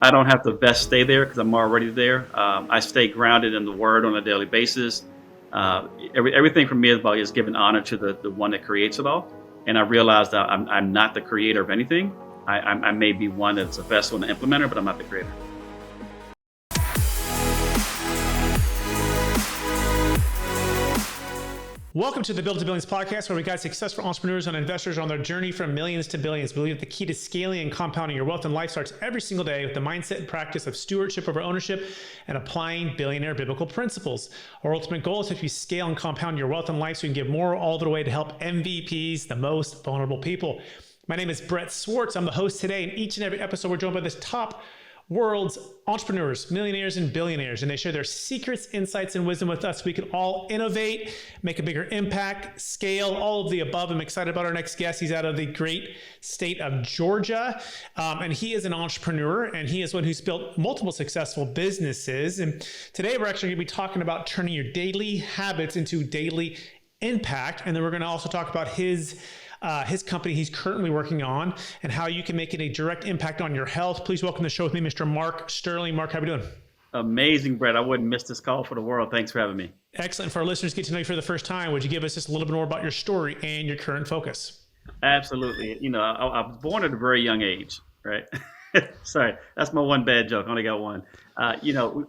I don't have to best stay there because I'm already there. I stay grounded in the word on a daily basis. Everything for me is about just giving honor to the one that creates it all. And I realize that I'm not the creator of anything. I may be one that's a vessel and an implementer, but I'm not the creator. Welcome to the Build to Billions podcast, where we guide successful entrepreneurs and investors on their journey from millions to billions. We believe the key to scaling and compounding your wealth and life starts every single day with the mindset and practice of stewardship over ownership and applying billionaire biblical principles. Our ultimate goal is to help you scale and compound your wealth and life so you can give more all the way to help MVPs, the most vulnerable people. My name is Brett Swartz. I'm the host today, and each and every episode we're joined by this top world's entrepreneurs, millionaires, and billionaires, and they share their secrets, insights, and wisdom with us. We can all innovate, make a bigger impact, scale, all of the above. I'm excited about our next guest. He's out of the great state of Georgia, and he is an entrepreneur, and he is one who's built multiple successful businesses. And today we're actually going to be talking about turning your daily habits into daily impact, and then we're going to also talk about his company he's currently working on and how you can make it a direct impact on your health. Please welcome to the show with me, Mr. Mark Sterling. Mark, how are you doing? Amazing, Brett. I wouldn't miss this call for the world. Thanks for having me. Excellent. For our listeners, get to know you for the first time. Would you give us just a little bit more about your story and your current focus? Absolutely. I was born at a very young age, right? Sorry, that's my one bad joke. I only got one.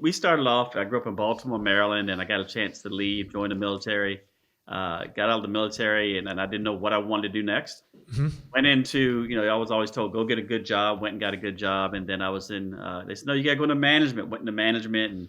We started off, I grew up in Baltimore, Maryland, and I got a chance to leave, join the military. Got out of the military, and I didn't know what I wanted to do next. Mm-hmm. Went into, I was always told, go get a good job. Went and got a good job, and then I was in. They said, no, you got to go into management. Went into management, and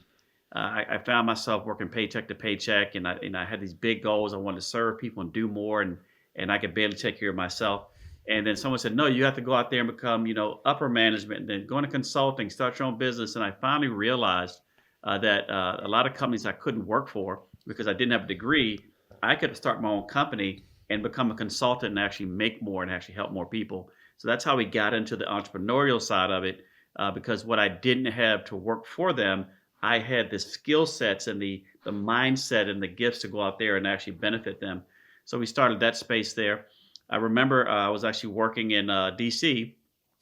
I found myself working paycheck to paycheck, and I had these big goals. I wanted to serve people and do more, and I could barely take care of myself. And then someone said, no, you have to go out there and become, upper management, and then go into consulting, start your own business. And I finally realized that a lot of companies I couldn't work for because I didn't have a degree. I could start my own company and become a consultant and actually make more and actually help more people. So that's how we got into the entrepreneurial side of it, because what I didn't have to work for them, I had the skill sets and the mindset and the gifts to go out there and actually benefit them. So we started that space there. I remember I was actually working in DC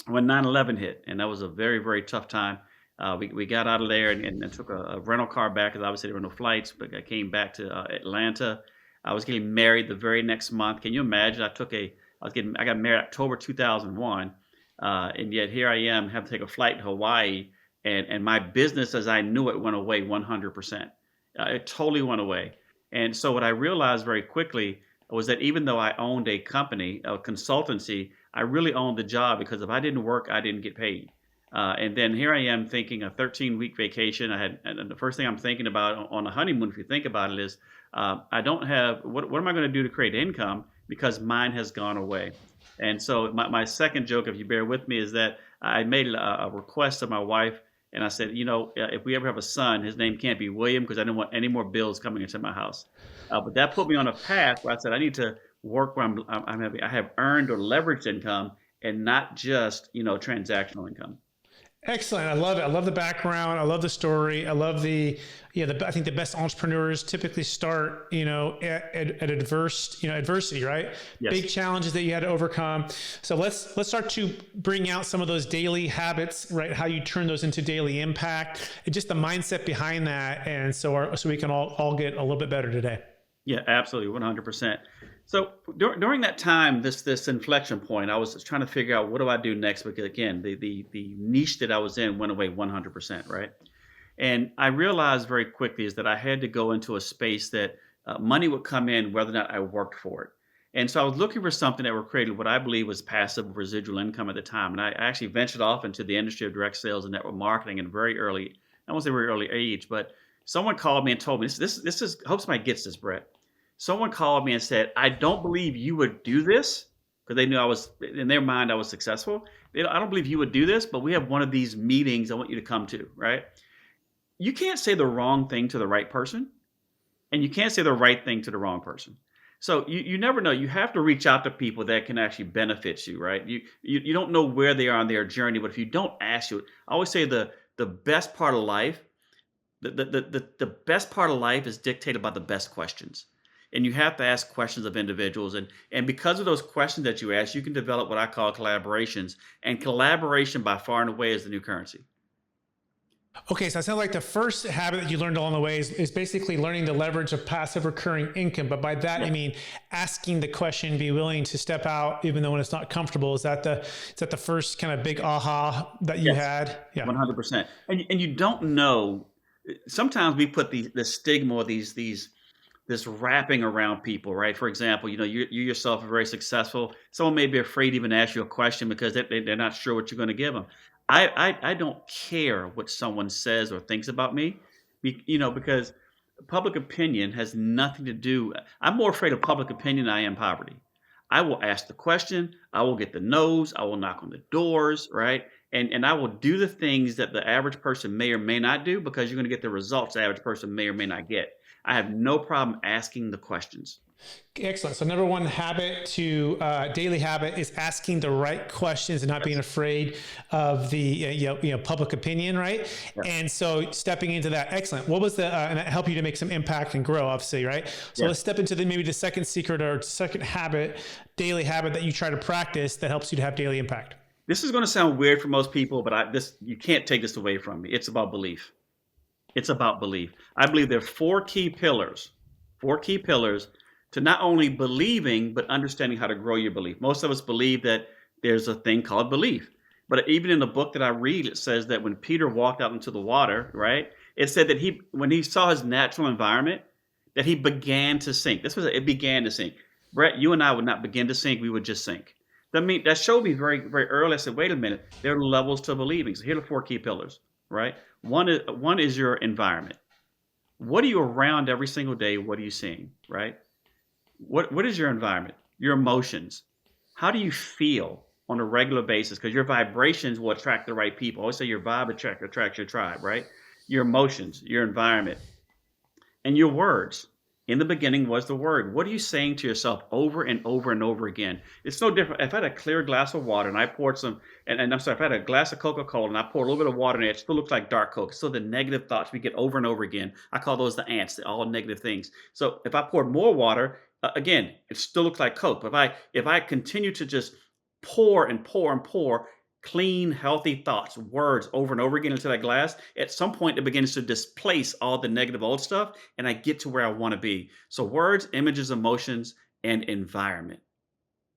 when 9/11 hit, and that was a very, very tough time. We got out of there and took a rental car back, because obviously there were no flights, but I came back to Atlanta. I was getting married the very next month. Can you imagine? I got married October 2001, and yet here I am, have to take a flight to Hawaii, and my business as I knew it went away 100%. It totally went away. And so what I realized very quickly was that even though I owned a company, a consultancy, I really owned the job, because if I didn't work, I didn't get paid. And then here I am thinking a 13-week vacation. And the first thing I'm thinking about on a honeymoon, if you think about it, is I don't have, what am I going to do to create income, because mine has gone away. And so my second joke, if you bear with me, is that I made a request to my wife, and I said, if we ever have a son, his name can't be William, because I don't want any more bills coming into my house. But that put me on a path where I said I need to work where I have earned or leveraged income, and not just transactional income. Excellent. I love it. I love the background. I love the story. I love I think the best entrepreneurs typically start, at adversity, right? Yes. Big challenges that you had to overcome. So let's start to bring out some of those daily habits, right? How you turn those into daily impact, and just the mindset behind that. And so we can all get a little bit better today. Yeah, absolutely. 100%. So during that time, this inflection point, I was trying to figure out, what do I do next? Because again, the niche that I was in went away 100%, right? And I realized very quickly is that I had to go into a space that money would come in whether or not I worked for it. And so I was looking for something that would create what I believe was passive residual income at the time. And I actually ventured off into the industry of direct sales and network marketing in a very early, I won't say very early age, but someone called me and told me, this is, I hope somebody gets this, Brett. Someone called me and said, I don't believe you would do this, because they knew in their mind, I was successful. I don't believe you would do this, but we have one of these meetings I want you to come to, right? You can't say the wrong thing to the right person, and you can't say the right thing to the wrong person. So you never know. You have to reach out to people that can actually benefit you, right? You don't know where they are on their journey, but if you don't ask you, I always say the best part of life, the best part of life is dictated by the best questions. And you have to ask questions of individuals. And because of those questions that you ask, you can develop what I call collaborations. And collaboration by far and away is the new currency. Okay, so it sounds like the first habit that you learned along the way is basically learning the leverage of passive recurring income. But by that, I Yeah. mean asking the question, be willing to step out even though when it's not comfortable. Is that the first kind of big aha that you Yes. had? Yeah. 100%. And you don't know. Sometimes we put the stigma or these this wrapping around people, right? For example, you yourself are very successful. Someone may be afraid to even ask you a question because they're not sure what you're going to give them. I don't care what someone says or thinks about me, because public opinion has nothing to do. I'm more afraid of public opinion than I am poverty. I will ask the question. I will get the no's. I will knock on the doors, right? And I will do the things that the average person may or may not do because you're going to get the results the average person may or may not get. I have no problem asking the questions. Excellent. So number one habit to daily habit is asking the right questions and not being Yes. afraid of the public opinion, right? Yeah. And so stepping into that, excellent. What was the and that help you to make some impact and grow, obviously, right? So Yeah. let's step into maybe the second secret or second habit, daily habit that you try to practice that helps you to have daily impact. This is going to sound weird for most people, but this you can't take this away from me. It's about belief. It's about belief. I believe there are four key pillars to not only believing, but understanding how to grow your belief. Most of us believe that there's a thing called belief. But even in the book that I read, it says that when Peter walked out into the water, right, it said that when he saw his natural environment, that he began to sink. It began to sink. Brett, you and I would not begin to sink, we would just sink. That showed me very, very early. I said, wait a minute, there are levels to believing. So here are the four key pillars, right? One is your environment. What are you around every single day? What are you seeing, right? What is your environment? Your emotions. How do you feel on a regular basis? Because your vibrations will attract the right people. I always say your vibe attracts your tribe, right? Your emotions, your environment, and your words. In the beginning was the word. What are you saying to yourself over and over and over again? It's no different. If I had a clear glass of water and I poured and I'm sorry, if I had a glass of Coca-Cola and I poured a little bit of water in it, it still looks like dark Coke. So the negative thoughts we get over and over again. I call those the ants, all negative things. So if I poured more water, again, it still looks like Coke. But if I continue to just pour and pour and pour clean, healthy thoughts, words over and over again into that glass, at some point it begins to displace all the negative old stuff and I get to where I want to be. So, words, images, emotions, and environment.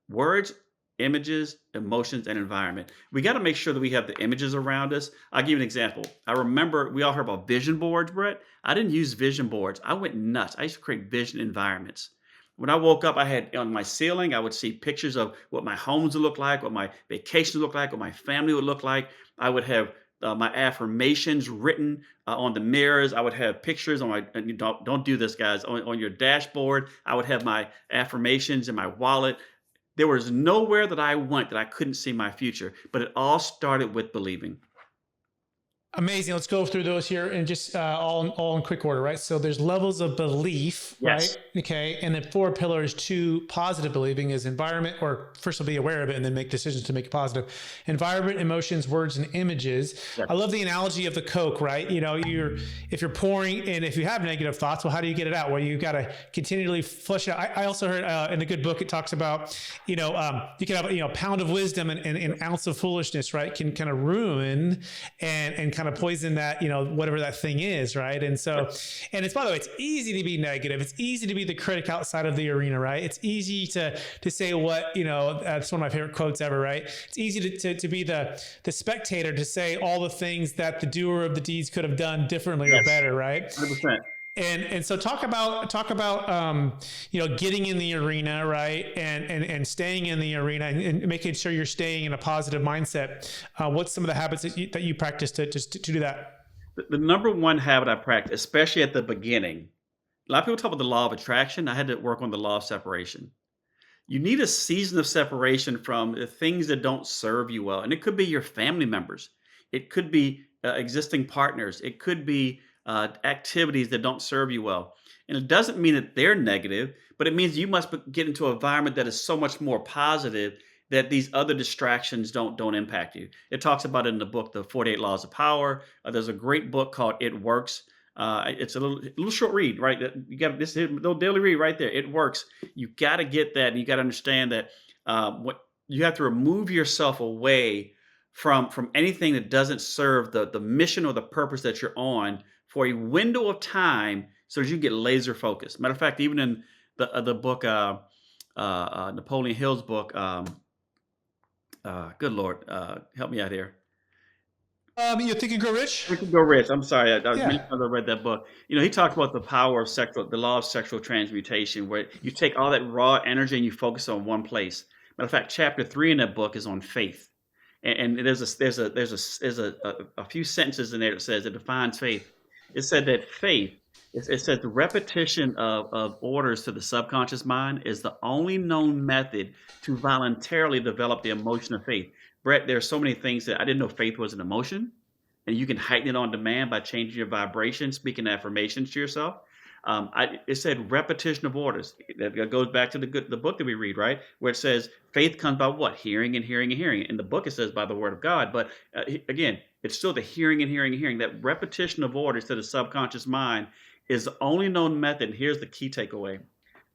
Words, images, emotions, and environment. We got to make sure that we have the images around us. I'll give you an example. I remember we all heard about vision boards, Brett. I didn't use vision boards. I went nuts. I used to create vision environments. When I woke up, I had on my ceiling, I would see pictures of what my homes would look like, what my vacations would look like, what my family would look like. I would have my affirmations written on the mirrors. I would have pictures on my, and you don't do this, guys, on your dashboard. I would have my affirmations in my wallet. There was nowhere that I went that I couldn't see my future, but it all started with believing. Amazing. Let's go through those here and just all in quick order, right? So there's levels of belief, Yes. right? Okay. And then four pillars to positive believing is environment, or first will be aware of it and then make decisions to make it positive. Environment, emotions, words, and images. Yes. I love the analogy of the Coke, right? If you're pouring and if you have negative thoughts, well, how do you get it out? Well, you got to continually flush it out. I also heard in a good book, it talks about, you can have, a pound of wisdom and an ounce of foolishness, right? Can kind of ruin and kind of poison that, whatever that thing is, right? And so, and it's, by the way, it's easy to be negative. It's easy to be the critic outside of the arena, right? It's easy to say what, that's one of my favorite quotes ever, right? It's easy to be the spectator, to say all the things that the doer of the deeds could have done differently or Yes. better, right? 100%. And so talk about getting in the arena, right, and staying in the arena and making sure you're staying in a positive mindset. What's some of the habits that you practice to do that? The number one habit I practice, especially at the beginning, a lot of people talk about the law of attraction. I had to work on the law of separation. You need a season of separation from the things that don't serve you well. And it could be your family members, it could be existing partners, it could be activities that don't serve you well. And it doesn't mean that they're negative, but it means you must get into an environment that is so much more positive that these other distractions don't impact you. It talks about it in the book, The 48 Laws of Power. There's a great book called It Works. It's a little short read, right? You got this little daily read right there. It works. You got to get that, and you got to understand that what you have to remove yourself away from anything that doesn't serve the mission or the purpose that you're on for a window of time so that you get laser focused. Matter of fact, even in the book, Napoleon Hill's book, good Lord, help me out here. You Think and Grow Rich? Think and Go Rich. I'm sorry, many Yeah. times I read that book. He talks about the power of the law of sexual transmutation, where you take all that raw energy and you focus on one place. Matter of fact, chapter 3 in that book is on faith, and there's a few sentences in there that says it defines faith. It said that faith. It says the repetition of orders to the subconscious mind is the only known method to voluntarily develop the emotion of faith. Brett, there's so many things that I didn't know faith was an emotion, and you can heighten it on demand by changing your vibration, speaking affirmations to yourself. It said repetition of orders. That goes back to the book that we read, right? Where it says faith comes by what? Hearing and hearing and hearing. In the book, it says by the word of God. But again, it's still the hearing and hearing and hearing. That repetition of orders to the subconscious mind is the only known method. And here's the key takeaway: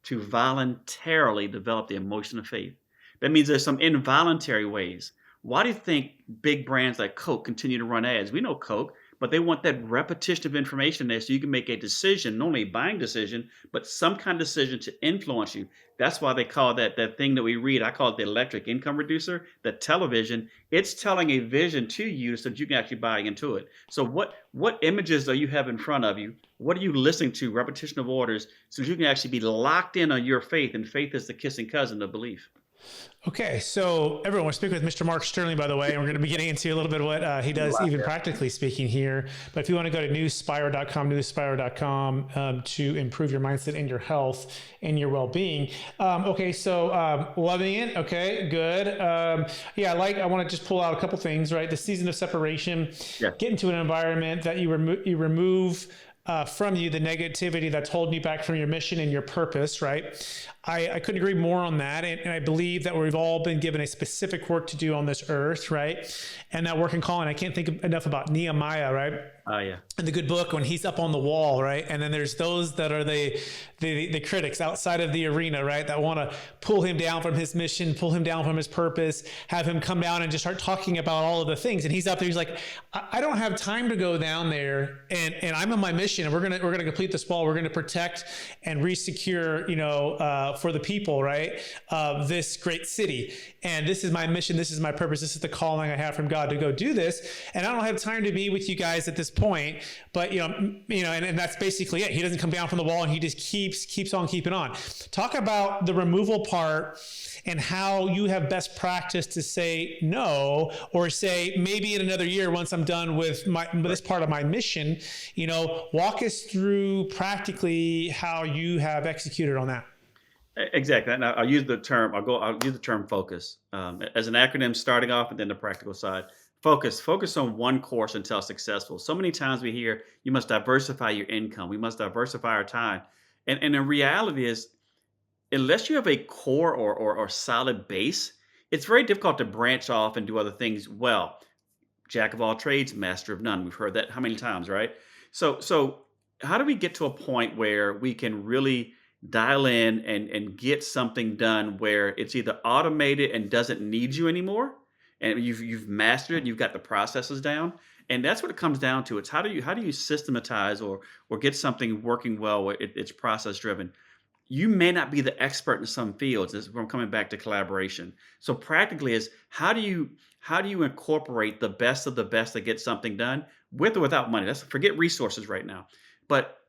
to voluntarily develop the emotion of faith. That means there's some involuntary ways. Why do you think big brands like Coke continue to run ads? We know Coke, but they want that repetition of information there so you can make a decision, not only a buying decision, but some kind of decision to influence you. That's why they call that thing that we read, I call it the electric income reducer, the television. It's telling a vision to you so that you can actually buy into it. So what images do you have in front of you? What are you listening to? Repetition of orders so that you can actually be locked in on your faith, and faith is the kissing cousin of belief. Okay, so everyone, we're speaking with Mr. Mark Sterling, by the way, and we're going to be getting into a little bit of what he does, even practically speaking here. But if you want to go to newspira.com, to improve your mindset and your health and your well-being. Okay, so loving it. Okay, good. Yeah, I want to just pull out a couple things, right? The season of separation, get into an environment that you remove from you the negativity that's holding you back from your mission and your purpose, right? I couldn't agree more on that. And I believe that we've all been given a specific work to do on this earth, right? And that work and calling, I can't think enough about Nehemiah, right? Oh, yeah. In the good book, when he's up on the wall, right? And then there's those that are the critics outside of the arena, right? That want to pull him down from his mission, pull him down from his purpose, have him come down and just start talking about all of the things. And he's up there, he's like, I don't have time to go down there, and I'm on my mission, and we're gonna complete this wall. We're gonna protect and resecure, for the people, right, of this great city. And this is my mission. This is my purpose. This is the calling I have from God to go do this. And I don't have time to be with you guys at this point. But and that's basically it. He doesn't come down from the wall, and he just keeps on keeping on. Talk about the removal part and how you have best practice to say no, or say maybe in another year once I'm done with this part of my mission. Walk us through practically how you have executed on that. Exactly. And I'll use the term. I'll use the term focus as an acronym, starting off, and then the practical side. Focus on one course until successful. So many times we hear you must diversify your income. We must diversify our time. And the reality is, unless you have a core or solid base, it's very difficult to branch off and do other things well. Jack of all trades, master of none. We've heard that how many times, right? So how do we get to a point where we can really dial in and get something done where it's either automated and doesn't need you anymore, and you've mastered it, you've got the processes down, and that's what it comes down to. It's how do you systematize or get something working well where it's process driven. You may not be the expert in some fields. This is where I'm coming back to collaboration. So practically is how do you incorporate the best of the best to get something done with or without money? Let's forget resources right now. But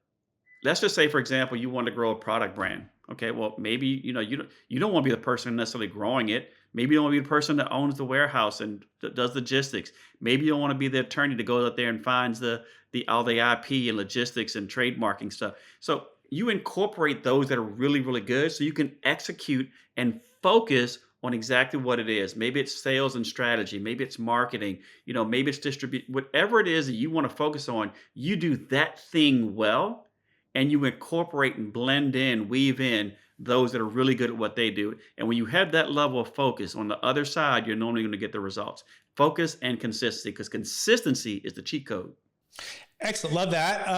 let's just say, for example, you want to grow a product brand. Okay, well, maybe you don't want to be the person necessarily growing it. Maybe you don't want to be the person that owns the warehouse and does logistics. Maybe you don't want to be the attorney that goes out there and finds all the IP and logistics and trademarking stuff. So you incorporate those that are really, really good so you can execute and focus on exactly what it is. Maybe it's sales and strategy. Maybe it's marketing. Maybe it's distribution. Whatever it is that you want to focus on, you do that thing well, and you incorporate and blend in, weave in those that are really good at what they do. And when you have that level of focus on the other side, you're normally going to get the results. Focus and consistency, because consistency is the cheat code. Excellent. Love that.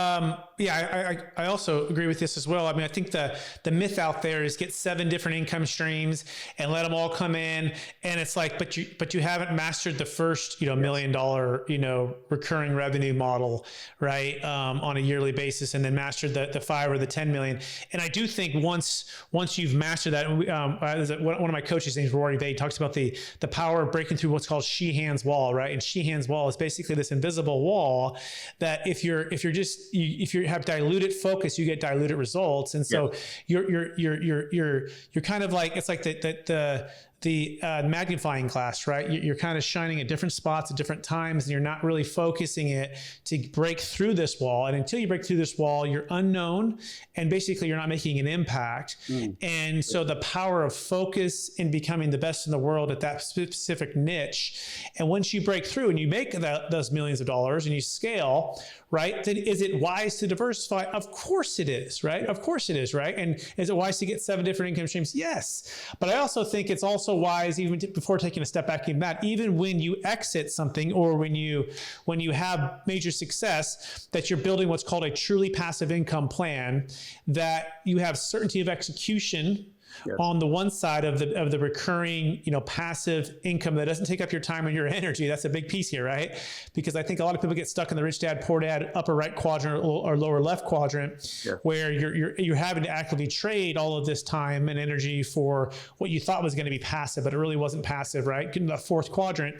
I also agree with this as well. I mean, I think the myth out there is get 7 different income streams and let them all come in. And it's like, but you haven't mastered the first, $1 million, recurring revenue model, right? On a yearly basis, and then mastered the 5 or the 10 million. And I do think once you've mastered that, one of my coaches, named Rory Vade, talks about the power of breaking through what's called Sheehan's wall, right? And Sheehan's wall is basically this invisible wall that if you have diluted focus, you get diluted results. And so you're kind of like, it's like the magnifying glass, right? You're kind of shining at different spots at different times, and you're not really focusing it to break through this wall. And until you break through this wall, you're unknown, and basically you're not making an impact. And so the power of focus in becoming the best in the world at that specific niche. And once you break through and you make those millions of dollars and you scale, right? Then is it wise to diversify? Of course it is, right? Of course it is, right? And is it wise to get 7 different income streams? Yes. But I also think it's also wise, even before taking a step back in that, even when you exit something or when you have major success, that you're building what's called a truly passive income plan, that you have certainty of execution on the one side of the recurring, passive income that doesn't take up your time and your energy. That's a big piece here, right? Because I think a lot of people get stuck in the rich dad, poor dad, upper right quadrant or lower left quadrant, where you're having to actively trade all of this time and energy for what you thought was going to be passive, but it really wasn't passive, right? Getting the 4th quadrant.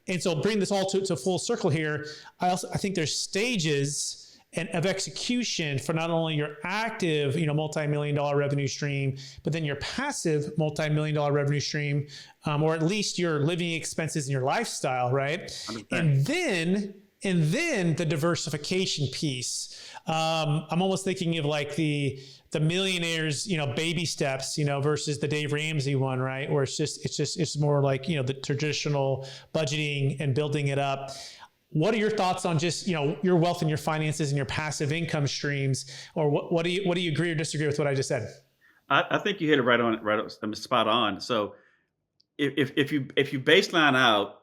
And so bring this all to full circle here. I think there's stages of execution for not only your active, multi-million-dollar revenue stream, but then your passive multi-million-dollar revenue stream, or at least your living expenses and your lifestyle, right? 100%. And then the diversification piece. I'm almost thinking of like the millionaires, baby steps, versus the Dave Ramsey one, right? Where it's more like, the traditional budgeting and building it up. What are your thoughts on just, your wealth and your finances and your passive income streams? Or what do you agree or disagree with what I just said? I think you hit it right on, spot on. So if you baseline out,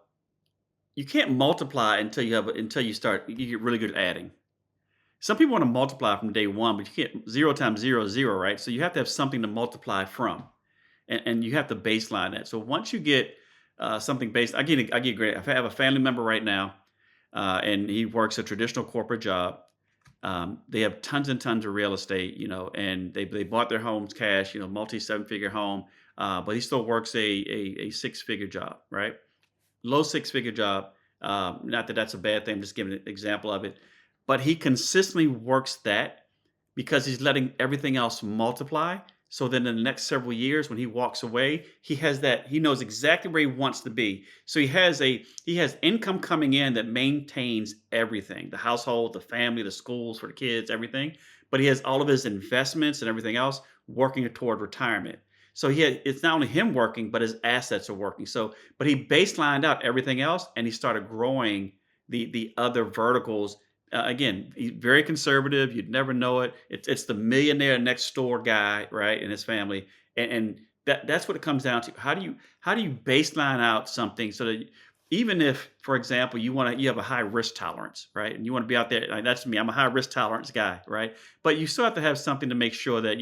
you can't multiply until you get really good at adding. Some people want to multiply from day one, but you can't. 0 times 0 is 0, right? So you have to have something to multiply from, and you have to baseline that. So once you get something based, I get great. I have a family member right now. And he works a traditional corporate job. They have tons and tons of real estate, and they bought their homes cash, multi 7-figure home, but he still works a 6-figure job, right? Low 6-figure job. Not that that's a bad thing. I'm just giving an example of it. But he consistently works that because he's letting everything else multiply. So then in the next several years, when he walks away, he knows exactly where he wants to be. So he has income coming in that maintains everything, the household, the family, the schools for the kids, everything. But he has all of his investments and everything else working toward retirement. So it's not only him working, but his assets are working. But he baselined out everything else, and he started growing the other verticals. Again, he's very conservative. You'd never know it. It's the millionaire next door guy, right, and his family, and that's what it comes down to. How do you baseline out something so that even if, for example, you have a high risk tolerance, right, and you want to be out there, like that's me. I'm a high risk tolerance guy, right, but you still have to have something to make sure that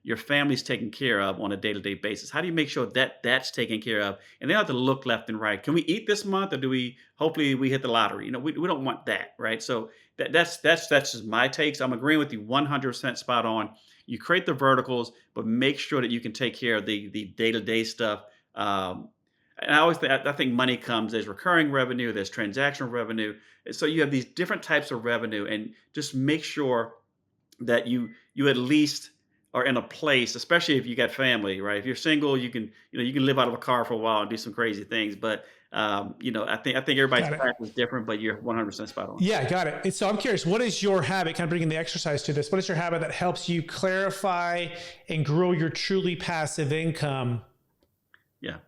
your family's taken care of on a day-to-day basis. How do you make sure that that's taken care of? And they don't have to look left and right. Can we eat this month, or do we? Hopefully, we hit the lottery. We don't want that, right? So that's just my takes. I'm agreeing with you 100% spot on. You create the verticals, but make sure that you can take care of the day-to-day stuff. And I think money comes. There's recurring revenue. There's transactional revenue. So you have these different types of revenue, and just make sure that you at least are in a place, especially if you got family, right? If you're single, you can live out of a car for a while and do some crazy things. But I think everybody's path is different, but you're 100% spot on. Yeah, got it. And so I'm curious, what is your habit, kind of bringing the exercise to this, what is your habit that helps you clarify and grow your truly passive income? Yeah.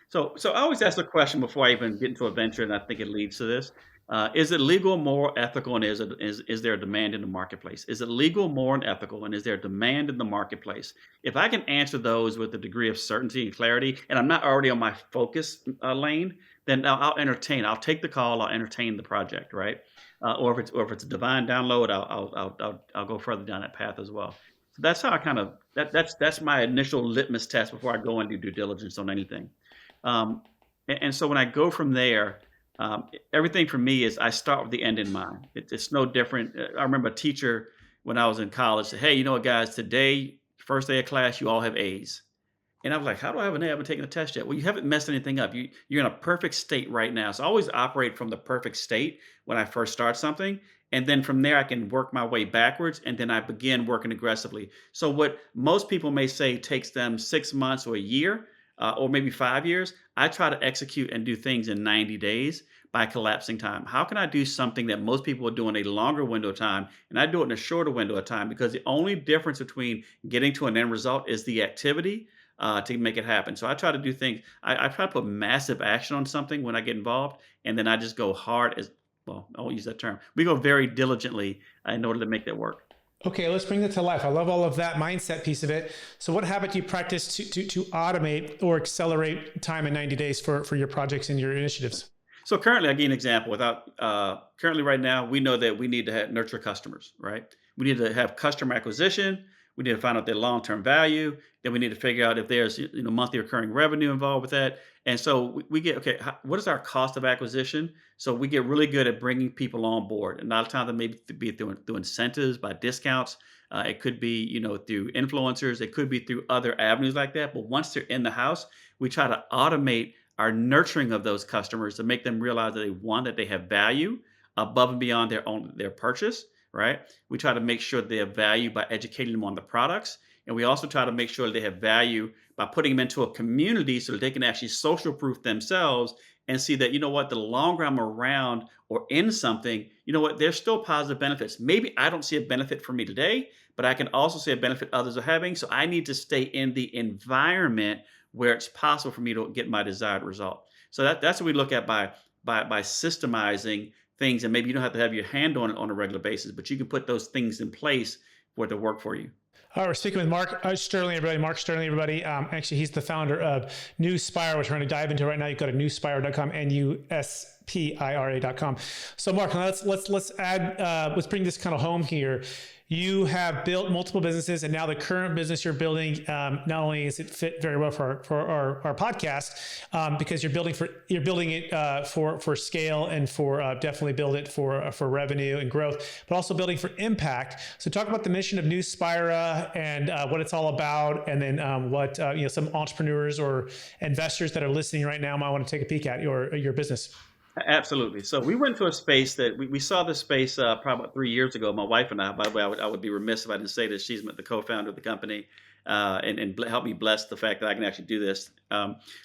So I always ask the question before I even get into a venture, and I think it leads to this. Is it legal, moral, ethical, and is there a demand in the marketplace? Is it legal, moral, and ethical, and is there a demand in the marketplace? If I can answer those with a degree of certainty and clarity, and I'm not already on my focus lane, then I'll entertain. I'll take the call. I'll entertain the project, right? or if it's a divine download, I'll go further down that path as well. So that's how I kind of that's my initial litmus test before I go and do due diligence on anything. Um, and so when I go from there, everything for me is I start with the end in mind. It's no different. I remember a teacher when I was in college said, "Hey, you know what, guys? Today, first day of class, you all have A's." And I was like, "How do I have an A? I haven't taken a test yet." Well, you haven't messed anything up. You're in a perfect state right now. So I always operate from the perfect state when I first start something. And then from there, I can work my way backwards. And then I begin working aggressively. So what most people may say takes them 6 months or a year, or maybe 5 years, I try to execute and do things in 90 days by collapsing time. How can I do something that most people are doing a longer window of time and I do it in a shorter window of time? Because the only difference between getting to an end result is the activity to make it happen. So I try to do things. I try to put massive action on something when I get involved, and then I just go hard as well. I won't use that term. We go very diligently in order to make that work. Okay, let's bring that to life. I love all of that mindset piece of it. So what habit do you practice to automate or accelerate time in 90 days for your projects and your initiatives? So currently, I'll give you an example. Without currently, right now, we know that we need to nurture customers. Right? We need to have customer acquisition. We need to find out their long-term value. Then we need to figure out if there's monthly recurring revenue involved with that. And so we get okay. What is our cost of acquisition? So we get really good at bringing people on board. And a lot of times, it may be through incentives, by discounts. It could be through influencers. It could be through other avenues like that. But once they're in the house, we try to automate our nurturing of those customers to make them realize that they have value above and beyond their purchase, right? We try to make sure they have value by educating them on the products, and we also try to make sure they have value by putting them into a community so that they can actually social proof themselves and see that the longer I'm around or in something, there's still positive benefits. Maybe I don't see a benefit for me today, but I can also see a benefit others are having. So I need to stay in the environment where it's possible for me to get my desired result. So that's what we look at by systemizing things, and maybe you don't have to have your hand on it on a regular basis, but you can put those things in place for it to work for you. All right, we're speaking with Mark Sterling, everybody. Mark Sterling, everybody. Actually, he's the founder of NewSpira, which we're going to dive into right now. You go to newspira.com, NUSPIRA.com. So, Mark, let's bring this kind of home here. You have built multiple businesses, and now the current business you're building, not only is it fit very well for our podcast, because you're building it for scale and for definitely build it for revenue and growth, but also building for impact. So talk about the mission of NewSpira and what it's all about, and then what some entrepreneurs or investors that are listening right now might want to take a peek at your business. Absolutely. So we went to a space that we saw this space probably about 3 years ago. My wife and I. By the way, I would be remiss if I didn't say that she's the co-founder of the company, and help me bless the fact that I can actually do this.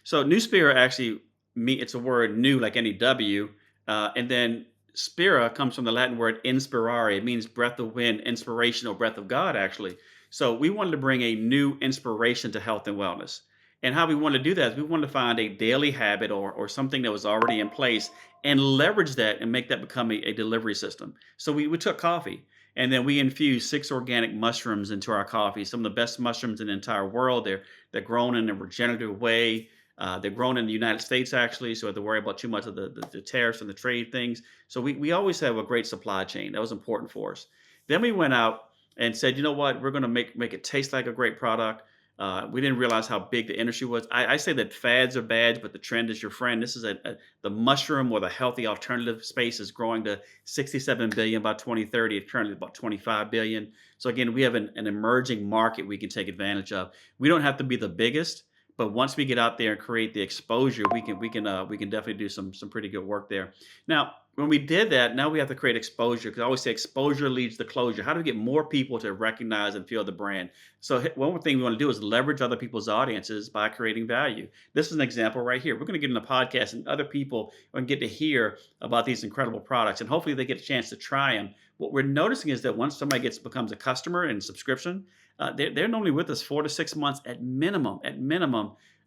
So NewSpira actually it's a word new like NEW, and then spira comes from the Latin word inspirare. It means breath of wind, inspiration, or breath of God actually. So we wanted to bring a new inspiration to health and wellness. And how we want to do that is we want to find a daily habit or something that was already in place and leverage that and make that become a delivery system. So we took coffee and then we infused 6 organic mushrooms into our coffee, some of the best mushrooms in the entire world. They're grown in a regenerative way. They're grown in the United States, actually, so we have to worry about too much of the tariffs and the trade things. So we always have a great supply chain. That was important for us. Then we went out and said, you know what, we're going to make it taste like a great product. We didn't realize how big the industry was. I say that fads are bad, but the trend is your friend. This is the mushroom or the healthy alternative space is growing to 67 billion by 2030. It's currently about 25 billion. So again, we have an emerging market we can take advantage of. We don't have to be the biggest, but once we get out there and create the exposure, we can definitely do some pretty good work there. Now, when we did that, now we have to create exposure, because I always say exposure leads to closure. How do we get more people to recognize and feel the brand? So one thing we want to do is leverage other people's audiences by creating value. This is an example right here. We're going to get in the podcast and other people are going to get to hear about these incredible products, and hopefully they get a chance to try them. What we're noticing is that once somebody becomes a customer in subscription, they're normally with us 4 to 6 months at minimum.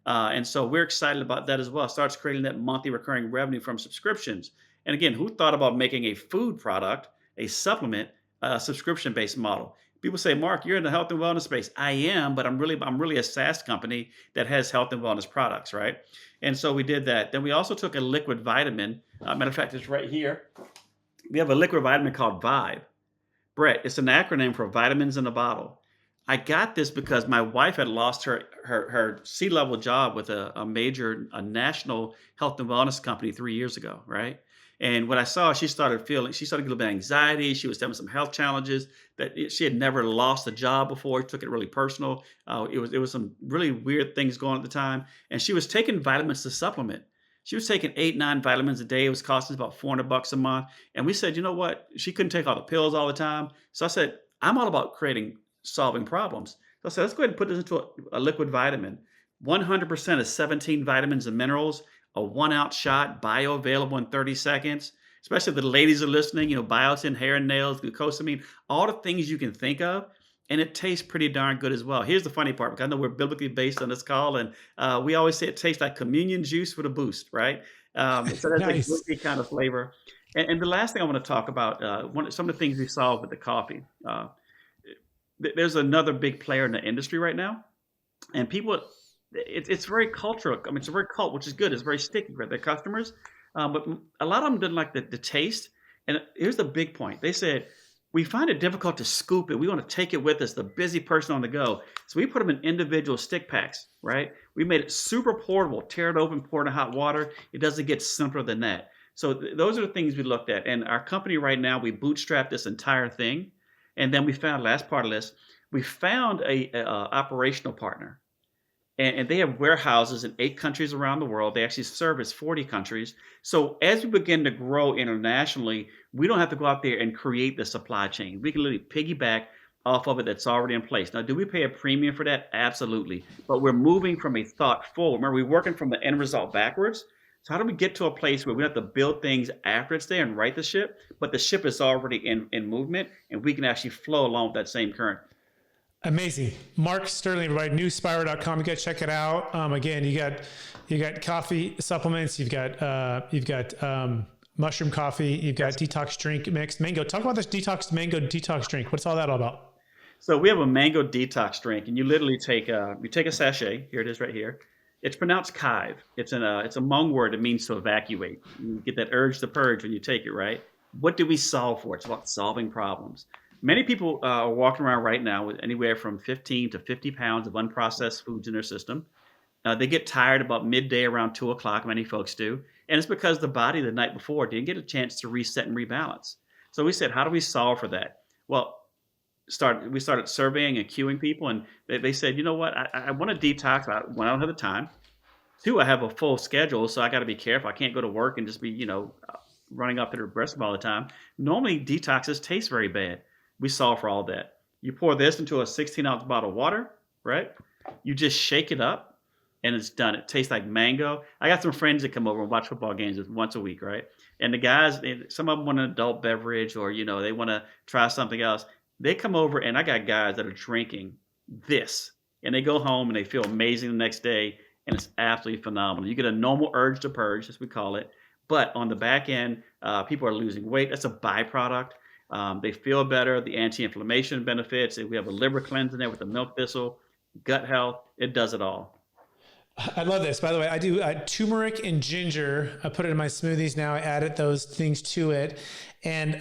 And so we're excited about that as well. It starts creating that monthly recurring revenue from subscriptions. And again, who thought about making a food product, a supplement, a subscription-based model? People say, Mark, you're in the health and wellness space. I am, but I'm really a SaaS company that has health and wellness products, right? And so we did that. Then we also took a liquid vitamin. Matter of fact, it's right here. We have a liquid vitamin called Vibe. Brett, it's an acronym for vitamins in a bottle. I got this because my wife had lost her C-level job with a major a national health and wellness company 3 years ago, right? And what I saw, she started getting a little bit of anxiety. She was having some health challenges she had never lost a job before. She took it really personal. It was some really weird things going on at the time, and she was taking vitamins to supplement. She was taking 8, 9 vitamins a day. It was costing us about $400 a month. And we said, you know what? She couldn't take all the pills all the time. So I said, I'm all about solving problems. So I said, let's go ahead and put this into a liquid vitamin. 100% of 17 vitamins and minerals, a 1 ounce shot, bioavailable in 30 seconds. Especially if the ladies are listening, biotin, hair and nails, glucosamine, all the things you can think of. And it tastes pretty darn good as well. Here's the funny part, because I know we're biblically based on this call, and we always say it tastes like communion juice with a boost, right? So that's a Nice. goofy kind of flavor. And the last thing I want to talk about, some of the things we saw with the coffee. There's another big player in the industry right now, and people, it's very cultural. I mean, it's a very cult, which is good. It's very sticky for their customers, but a lot of them didn't like the taste. And here's the big point: they said we find it difficult to scoop it. We want to take it with us, the busy person on the go. So we put them in individual stick packs, right? We made it super portable. Tear it open, pour it in hot water. It doesn't get simpler than that. So those are the things we looked at. And our company right now, we bootstrapped this entire thing. And then we found, last part of this, we found a operational partner. And they have warehouses in 8 countries around the world. They actually service 40 countries. So as we begin to grow internationally, we don't have to go out there and create the supply chain. We can literally piggyback off of it that's already in place. Now, do we pay a premium for that? Absolutely. But we're moving from a thought forward. Remember, we're working from the end result backwards. So how do we get to a place where we don't have to build things after it's there and right the ship, but the ship is already in movement, and we can actually flow along with that same current? Amazing. Mark Sterling, everybody, newspira.com. You got to check it out. Again, you got coffee supplements. You've got mushroom coffee. You've got detox drink mixed mango. Talk about this mango detox drink. What's all that all about? So we have a mango detox drink, and you literally take a sachet. Here it is, right here. It's pronounced kive. It's a Hmong word. It means to evacuate. You get that urge to purge when you take it, right? What do we solve for? It's about solving problems. Many people are walking around right now with anywhere from 15 to 50 pounds of unprocessed foods in their system. They get tired about midday around 2 o'clock. Many folks do. And it's because the body the night before didn't get a chance to reset and rebalance. So we said, how do we solve for that? Well, we started surveying and queuing people, and they said, you know what, I want to detox. When I don't have the time. 2, I have a full schedule, so I got to be careful. I can't go to work and just be, running up to the breast all the time. Normally, detoxes taste very bad. We solve for all that. You pour this into a 16-ounce bottle of water, right? You just shake it up, and it's done. It tastes like mango. I got some friends that come over and watch football games once a week, right? And the guys, some of them want an adult beverage, or they want to try something else. They come over, and I got guys that are drinking this, and they go home and they feel amazing the next day, and it's absolutely phenomenal. You get a normal urge to purge, as we call it, but on the back end, people are losing weight. That's a byproduct. They feel better. The anti-inflammation benefits. We have a liver cleanse in there with the milk thistle, gut health. It does it all. I love this. By the way, I do turmeric and ginger. I put it in my smoothies now. I added those things to it, and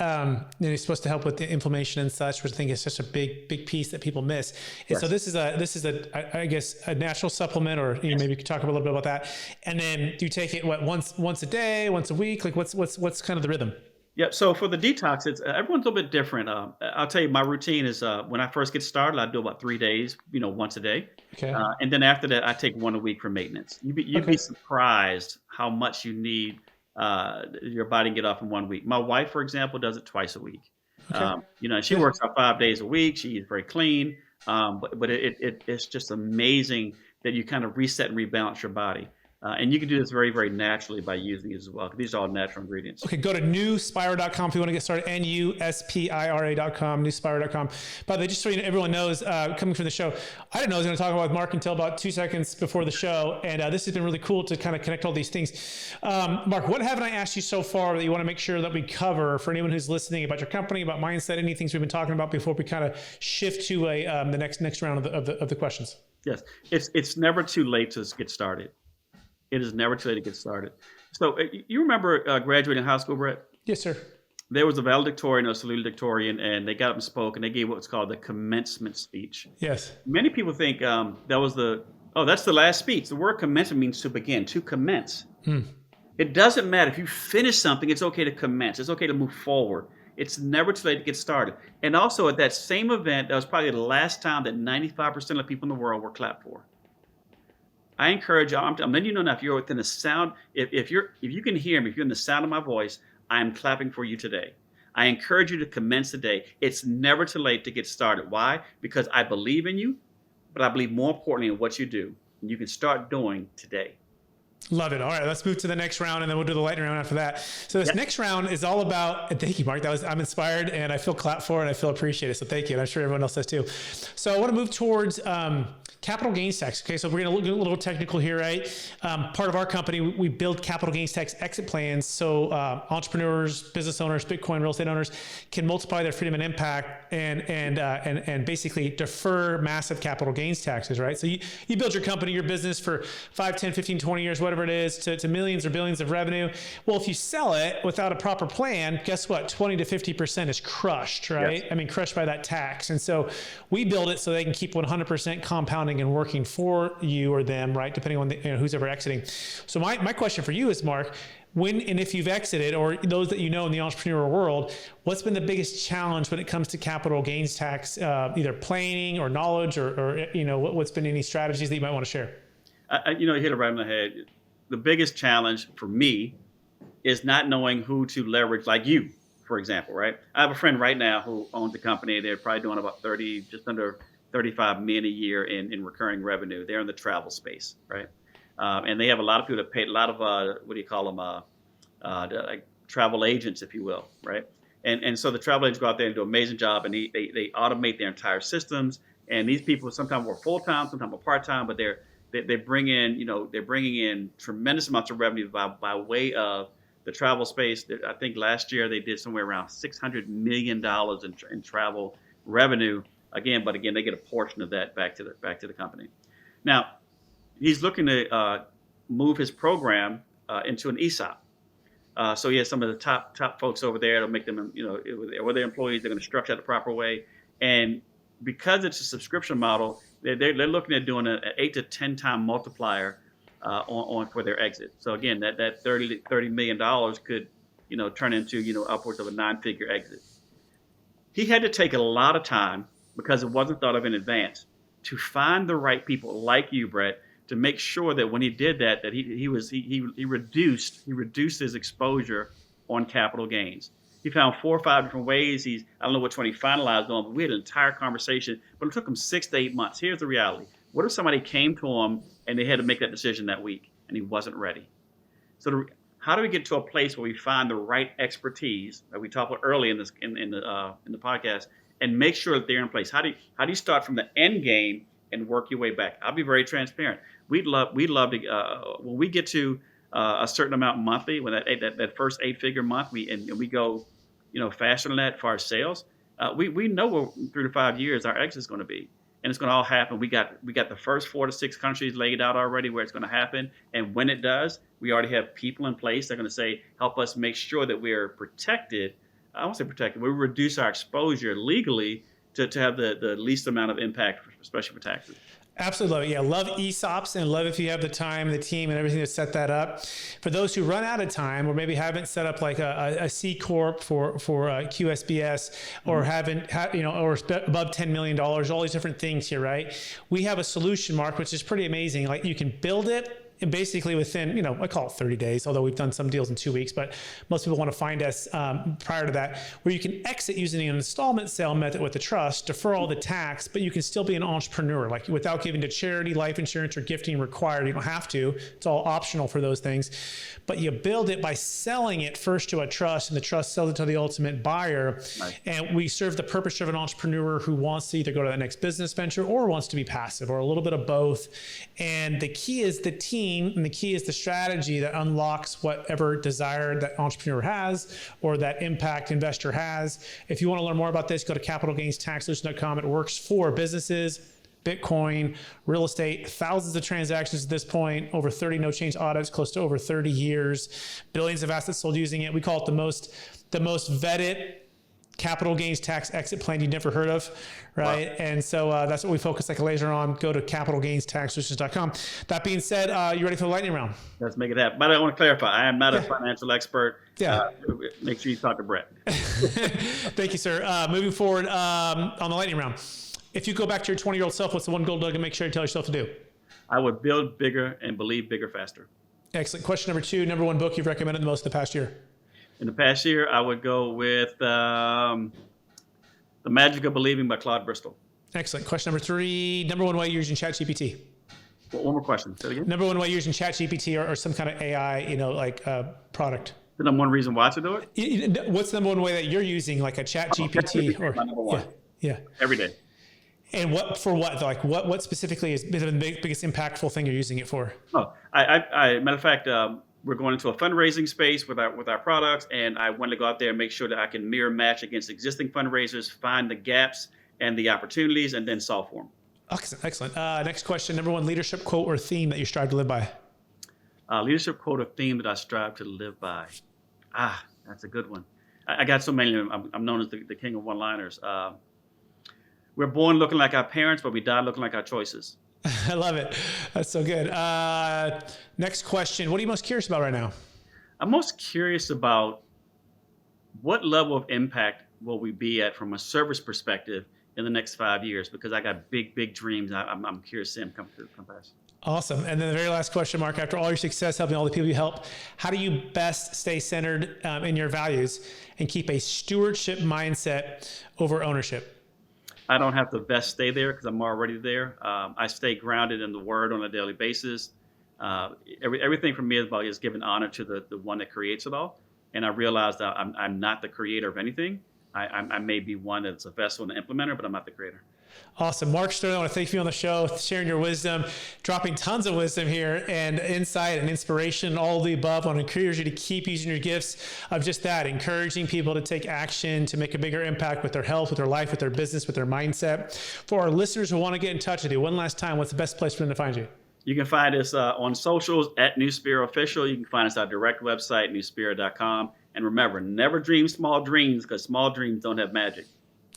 it's supposed to help with the inflammation and such, which I think is such a big piece that people miss. And Yes. so this is I guess a natural supplement, or maybe you could talk a little bit about that. And then do you take it once a day, once a week? Like what's kind of the rhythm? Yeah. So for the detox, it's everyone's a little bit different. I'll tell you, my routine is when I first get started, I do about 3 days, once a day, Okay. and then after that, I take 1 a week for maintenance. You'd be Okay. surprised how much you need your body to get off in 1 week. My wife, for example, does it twice a week. Okay. She works out 5 days a week. She eats very clean, but it's just amazing that you kind of reset and rebalance your body. And you can do this very, very naturally by using it as well. These are all natural ingredients. Okay, go to newspira.com if you want to get started. NUSPIRA.com, newspira.com. By the way, just so everyone knows, coming from the show, I didn't know I was going to talk about Mark until about 2 seconds before the show. And this has been really cool to kind of connect all these things. Mark, what haven't I asked you so far that you want to make sure that we cover for anyone who's listening about your company, about mindset, any things we've been talking about before we kind of shift to the next round of the questions? Yes, it's never too late to get started. It is never too late to get started. So you remember graduating high school, Brett? Yes, sir. there was a valedictorian or salutatorian, and they got up and spoke, and they gave what's called the commencement speech. Yes. Many people think that's the last speech. The word commencement means to begin, to commence. It doesn't matter. If you finish something, it's okay to commence. It's okay to move forward. It's never too late to get started. And also at that same event, that was probably the last time that 95% of people in the world were clapped for. I encourage you, I'm letting you know now, if you're within the sound, if you can hear me, if you're in the sound of my voice, I am clapping for you today. I encourage you to commence the day. It's never too late to get started. Why? Because I believe in you, but I believe more importantly in what you do. And you can start doing today. Love it. All right, let's move to the next round, and then we'll do the lightning round after that. So this next round is all about, and thank you, Mark. I'm inspired, and I feel clapped for, and I feel appreciated. So thank you, and I'm sure everyone else does too. So I want to move towards capital gains tax. Okay, so we're going to look a little technical here, right? Part of our company, we build capital gains tax exit plans so entrepreneurs, business owners, Bitcoin real estate owners can multiply their freedom and impact and basically defer massive capital gains taxes, right? So you build your company, your business for 5, 10, 15, 20 years, whatever it is, to millions or billions of revenue. Well, if you sell it without a proper plan, guess what? 20 to 50% is crushed, right? Yes. I mean, crushed by that tax. And so we build it so they can keep 100% compounding and working for you or them, right? Depending on who's ever exiting. So my question for you is, Mark, when and if you've exited, or those that you know in the entrepreneurial world, what's been the biggest challenge when it comes to capital gains tax, either planning or knowledge, or what's been any strategies that you might want to share? You hit it right on the head. The biggest challenge for me is not knowing who to leverage, like you, for example, right? I have a friend right now who owns a company. They're probably doing about just under 35 million a year in recurring revenue. They're in the travel space, right? And they have a lot of people that pay a lot of what do you call them? Like travel agents, if you will, right? And so the travel agents go out there and do an amazing job, and they automate their entire systems. And these people sometimes work full time, sometimes work part time, but they bring in tremendous amounts of revenue by way of the travel space. I think last year they did somewhere around $600 million in travel revenue. Again, they get a portion of that back to the company. Now, he's looking to move his program into an ESOP. So he has some of the top folks over there. It'll make them, with their employees, they're going to structure it the proper way. And because it's a subscription model, they're looking at doing an 8 to 10 time multiplier on for their exit. So again, that $30 million could turn into upwards of a 9-figure exit. He had to take a lot of time, because it wasn't thought of in advance, to find the right people like you, Brett, to make sure that when he did that he reduced his exposure on capital gains. He found 4 or 5 different ways. I don't know which one he finalized on, but we had an entire conversation. But it took him 6 to 8 months. Here's the reality: what if somebody came to him and they had to make that decision that week, and he wasn't ready? So how do we get to a place where we find the right expertise that we talked about early in the podcast, and make sure that they're in place? How do you start from the end game and work your way back? I'll be very transparent. We'd love to when we get to a certain amount monthly, when that first 8-figure month, we go faster than that for our sales. We know where 3 to 5 years our exit is going to be, and it's going to all happen. We got the first 4 to 6 countries laid out already where it's going to happen, and when it does, we already have people in place that are going to help us make sure that we are protected. I won't say protected. We reduce our exposure legally to have the least amount of impact, especially for taxes. Absolutely love it. Yeah, love ESOPs, and love if you have the time, the team, and everything to set that up. For those who run out of time, or maybe haven't set up like a C corp for QSBS, or haven't or above $10 million, all these different things here, right? We have a solution, Mark, which is pretty amazing. Like, you can build it. And basically within, I call it 30 days, although we've done some deals in 2 weeks, but most people want to find us prior to that, where you can exit using an installment sale method with the trust, defer all the tax, but you can still be an entrepreneur, like without giving to charity, life insurance, or gifting required. You don't have to. It's all optional for those things. But you build it by selling it first to a trust, and the trust sells it to the ultimate buyer. Right. And we serve the purpose of an entrepreneur who wants to either go to the next business venture or wants to be passive, or a little bit of both. And the key is the team, and the key is the strategy that unlocks whatever desire that entrepreneur has or that impact investor has. If you want to learn more about this, go to capitalgainstaxsolution.com. It works for businesses, Bitcoin, real estate, thousands of transactions at this point, over 30 no-change audits, close to over 30 years, billions of assets sold using it. We call it the most vetted capital gains tax exit plan you've never heard of, right? Wow. And so that's what we focus like a laser on. Go to capitalgainstaxsolutions.com. That being said, you ready for the lightning round? Let's make it happen. But I want to clarify, I am not a financial expert. Yeah. Make sure you talk to Brett. Thank you, sir. Moving forward on the lightning round. If you go back to your 20-year-old self, what's the one goal nugget make sure you tell yourself to do? I would build bigger and believe bigger faster. Excellent. Question number 2, number 1 book you've recommended the most in the past year? In the past year, I would go with The Magic of Believing by Claude Bristol. Excellent. Question number 3, number 1 way you're using ChatGPT. Well, one more question. Say it again. Number 1 way you're using ChatGPT or some kind of AI, product. The number 1 reason why to do it? What's the number 1 way that you're using, like a ChatGPT? Or my number 1. Yeah. Every day. And what specifically is the biggest impactful thing you're using it for? Oh, matter of fact, we're going into a fundraising space with our products, and I want to go out there and make sure that I can mirror match against existing fundraisers, find the gaps and the opportunities, and then solve for them. Excellent. Next question. Number 1 leadership quote or theme that you strive to live by? Leadership quote or theme that I strive to live by. That's a good one. I got so many of them. I'm known as the king of one-liners. We're born looking like our parents, but we die looking like our choices. I love it. That's so good. Next question. What are you most curious about right now? I'm most curious about what level of impact will we be at from a service perspective in the next 5 years, because I got big dreams. I'm curious to see them come pass. Awesome. And then the very last question, Mark, after all your success helping all the people you help, how do you best stay centered in your values and keep a stewardship mindset over ownership? I don't have to best stay there because I'm already there. I stay grounded in the Word on a daily basis. Everything for me is giving honor to the one that creates it all. And I realize that I'm not the creator of anything. I may be one that's a vessel and an implementer, but I'm not the creator. Awesome. Mark Sterling, I want to thank you on the show, sharing your wisdom, dropping tons of wisdom here and insight and inspiration, all of the above. I want to encourage you to keep using your gifts of just that, encouraging people to take action, to make a bigger impact with their health, with their life, with their business, with their mindset. For our listeners who want to get in touch with you, one last time, what's the best place for them to find you? You can find us on socials at NewSpira Official. You can find us at our direct website, NewSpira.com. And remember, never dream small dreams, because small dreams don't have magic.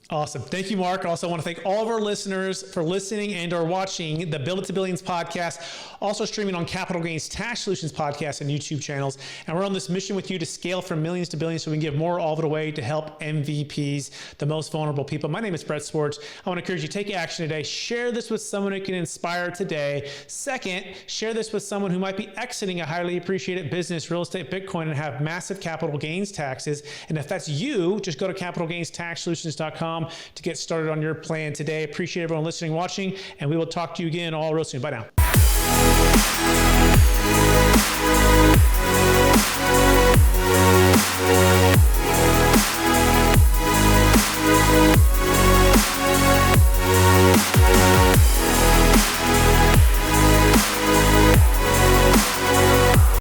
Awesome. Thank you, Mark. I also want to thank all of our listeners for listening and or watching the Build It to Billions podcast, also streaming on Capital Gains Tax Solutions podcast and YouTube channels. And we're on this mission with you to scale from millions to billions so we can give more all of it away to help MVPs, the most vulnerable people. My name is Brett Swartz. I want to encourage you to take action today. Share this with someone who can inspire today. Second, share this with someone who might be exiting a highly appreciated business, real estate, Bitcoin, and have massive capital gains taxes. And if that's you, just go to capitalgainstaxsolutions.com to get started on your plan today. Appreciate everyone listening, watching, and we will talk to you again all real soon. Bye now.